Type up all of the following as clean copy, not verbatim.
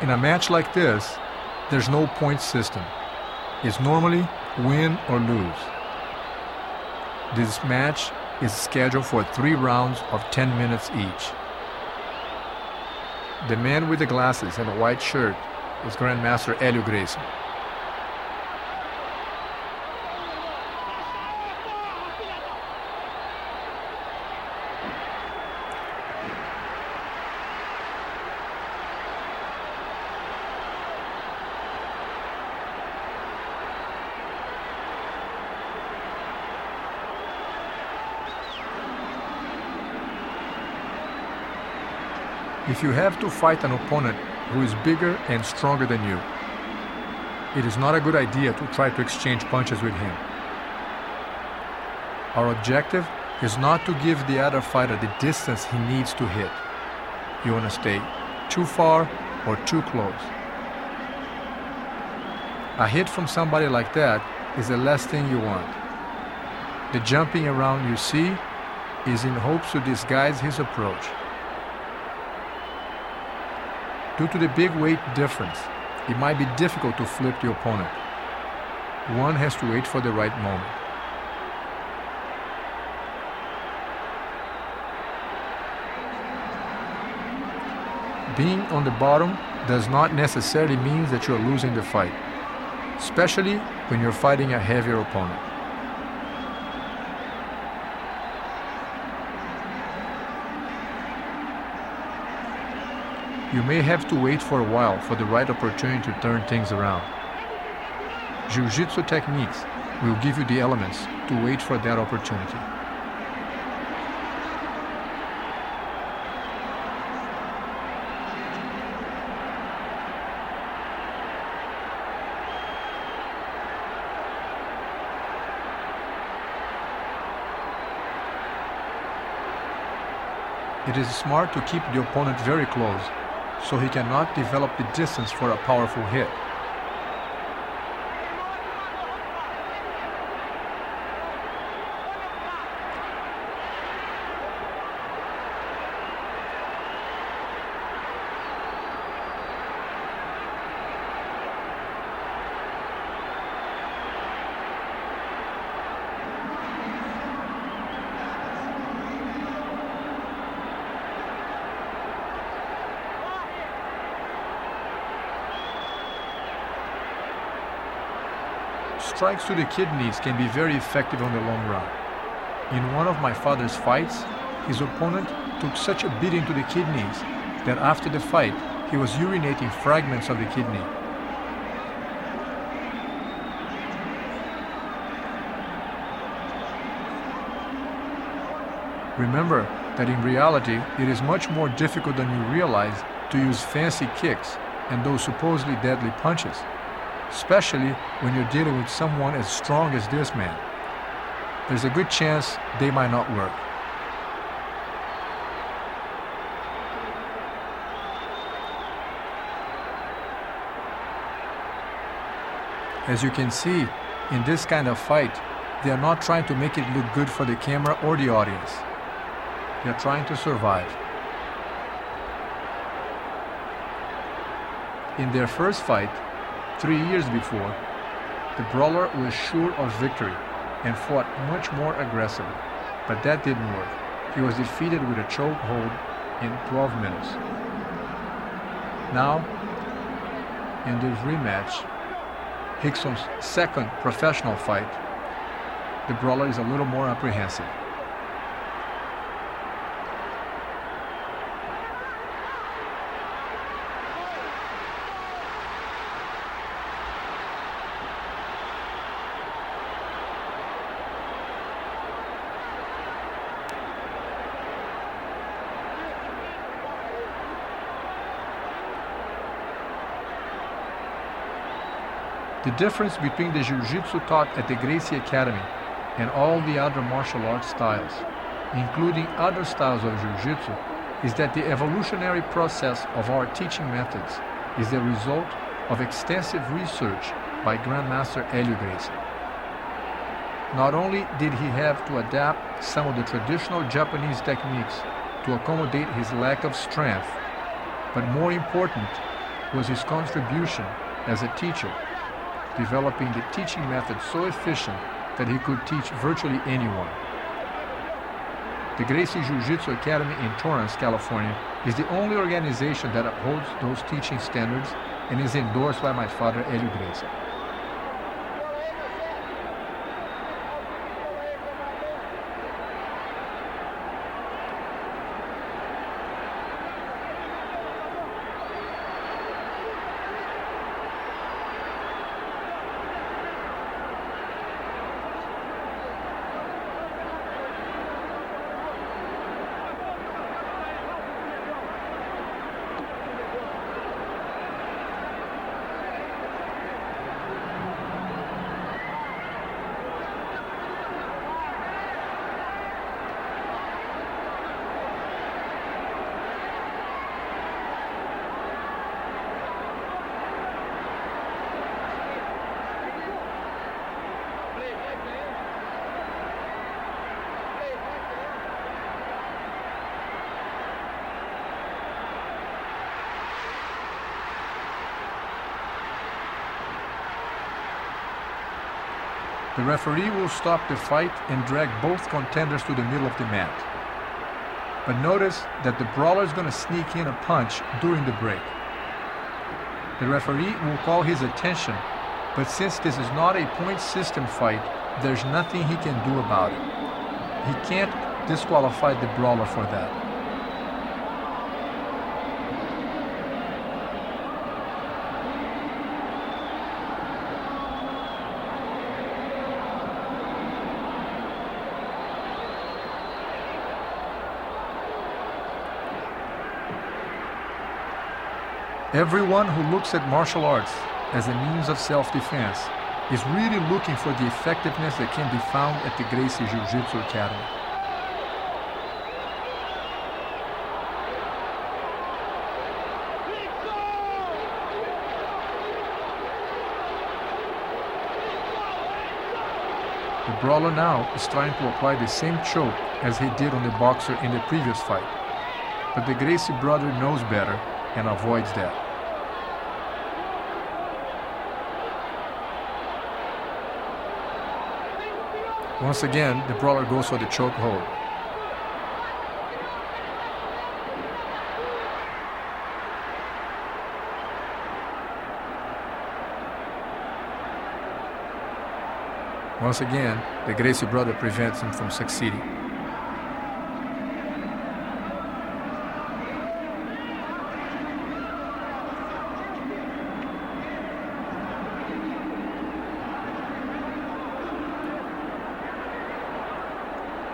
In a match like this, there's no point system. It's normally win or lose. This match is scheduled for 3 rounds of 10 minutes each. The man with the glasses and the white shirt is Grandmaster Gracie. If you have to fight an opponent who is bigger and stronger than you, it is not a good idea to try to exchange punches with him. Our objective is not to give the other fighter the distance he needs to hit. You want to stay too far or too close. A hit from somebody like that is the last thing you want. The jumping around you see is in hopes to disguise his approach. Due to the big weight difference, it might be difficult to flip the opponent. One has to wait for the right moment. Being on the bottom does not necessarily mean that you are losing the fight, especially when you're fighting a heavier opponent. You may have to wait for a while for the right opportunity to turn things around. Jiu-Jitsu techniques will give you the elements to wait for that opportunity. It is smart to keep the opponent very close, so he cannot develop the distance for a powerful hit. Strikes to the kidneys can be very effective on the long run. In one of my father's fights, his opponent took such a beating to the kidneys that after the fight, he was urinating fragments of the kidney. Remember that in reality, it is much more difficult than you realize to use fancy kicks and those supposedly deadly punches, especially when you're dealing with someone as strong as this man. There's a good chance they might not work. As you can see, in this kind of fight, they are not trying to make it look good for the camera or the audience. They are trying to survive. In their first fight, 3 years before, the brawler was sure of victory and fought much more aggressively, but that didn't work. He was defeated with a chokehold in 12 minutes. Now, in this rematch, Rickson's second professional fight, the brawler is a little more apprehensive. The difference between the Jiu-Jitsu taught at the Gracie Academy and all the other martial arts styles, including other styles of Jiu-Jitsu, is that the evolutionary process of our teaching methods is the result of extensive research by Grandmaster Gracie. Not only did he have to adapt some of the traditional Japanese techniques to accommodate his lack of strength, but more important, was his contribution as a teacher, developing the teaching method so efficient that he could teach virtually anyone. The Gracie Jiu-Jitsu Academy in Torrance, California, is the only organization that upholds those teaching standards and is endorsed by my father, Hélio Gracie. The referee will stop the fight and drag both contenders to the middle of the mat. But notice that the brawler is going to sneak in a punch during the break. The referee will call his attention, but since this is not a point system fight, there's nothing he can do about it. He can't disqualify the brawler for that. Everyone who looks at martial arts as a means of self-defense is really looking for the effectiveness that can be found at the Gracie Jiu-Jitsu Academy. The brawler now is trying to apply the same choke as he did on the boxer in the previous fight, but the Gracie brother knows better and avoids that. Once again, the brawler goes for the choke hold. Once again, the Gracie brother prevents him from succeeding.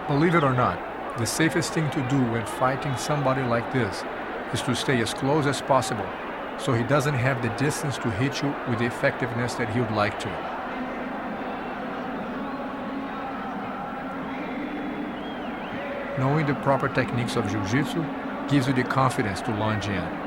Believe it or not, the safest thing to do when fighting somebody like this is to stay as close as possible so he doesn't have the distance to hit you with the effectiveness that he would like to. Knowing the proper techniques of Jiu-Jitsu gives you the confidence to lunge in.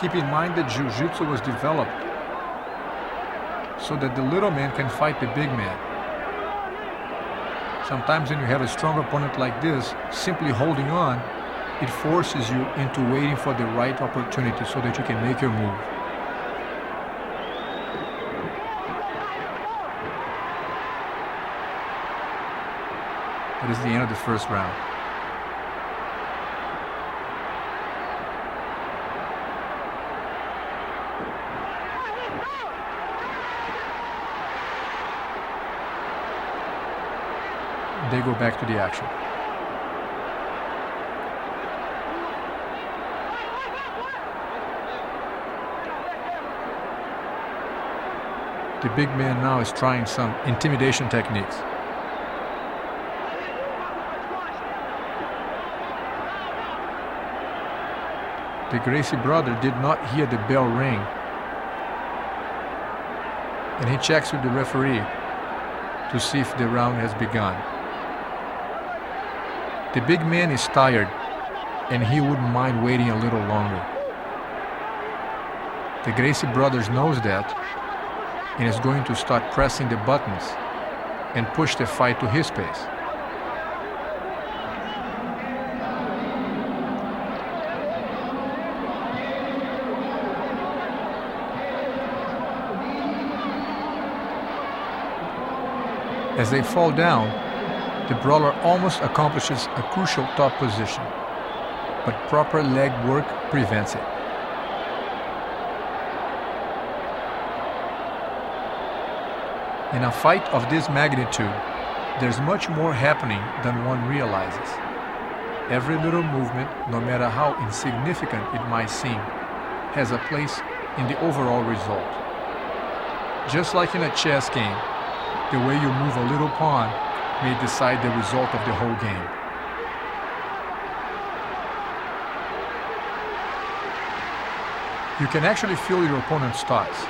Keep in mind that Jiu-Jitsu was developed so that the little man can fight the big man. Sometimes when you have a strong opponent like this, simply holding on, it forces you into waiting for the right opportunity so that you can make your move. That is the end of the first round. They go back to the action. The big man now is trying some intimidation techniques. The Gracie brother did not hear the bell ring, and he checks with the referee to see if the round has begun. The big man is tired, and he wouldn't mind waiting a little longer. The Gracie brothers knows that and is going to start pressing the buttons and push the fight to his pace. As they fall down, the brawler almost accomplishes a crucial top position, but proper leg work prevents it. In a fight of this magnitude, there's much more happening than one realizes. Every little movement, no matter how insignificant it might seem, has a place in the overall result. Just like in a chess game, the way you move a little pawn may decide the result of the whole game. You can actually feel your opponent's thoughts.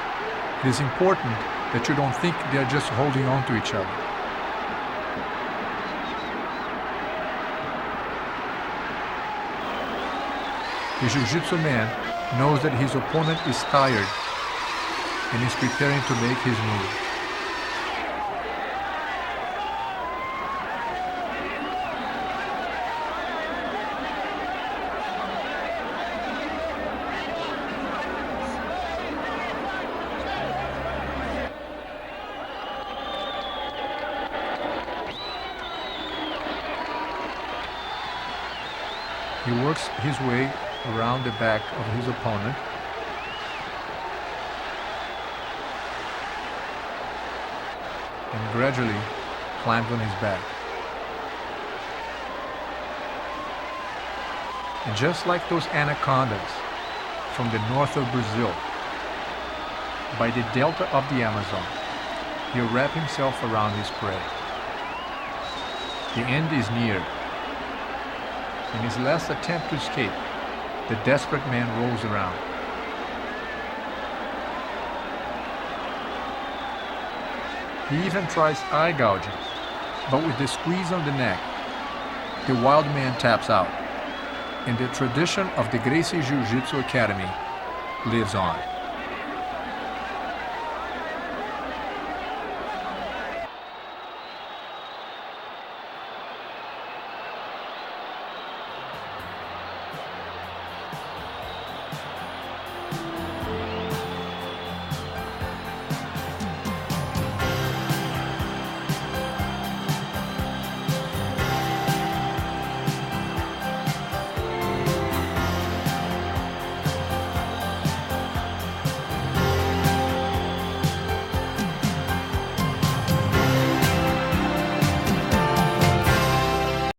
It is important that you don't think they are just holding on to each other. The Jiu-Jitsu man knows that his opponent is tired and is preparing to make his move. He works his way around the back of his opponent and gradually climbs on his back. And just like those anacondas from the north of Brazil, by the delta of the Amazon, he'll wrap himself around his prey. The end is near. In his last attempt to escape, the desperate man rolls around. He even tries eye gouging, but with the squeeze on the neck, the wild man taps out, and the tradition of the Gracie Jiu-Jitsu Academy lives on.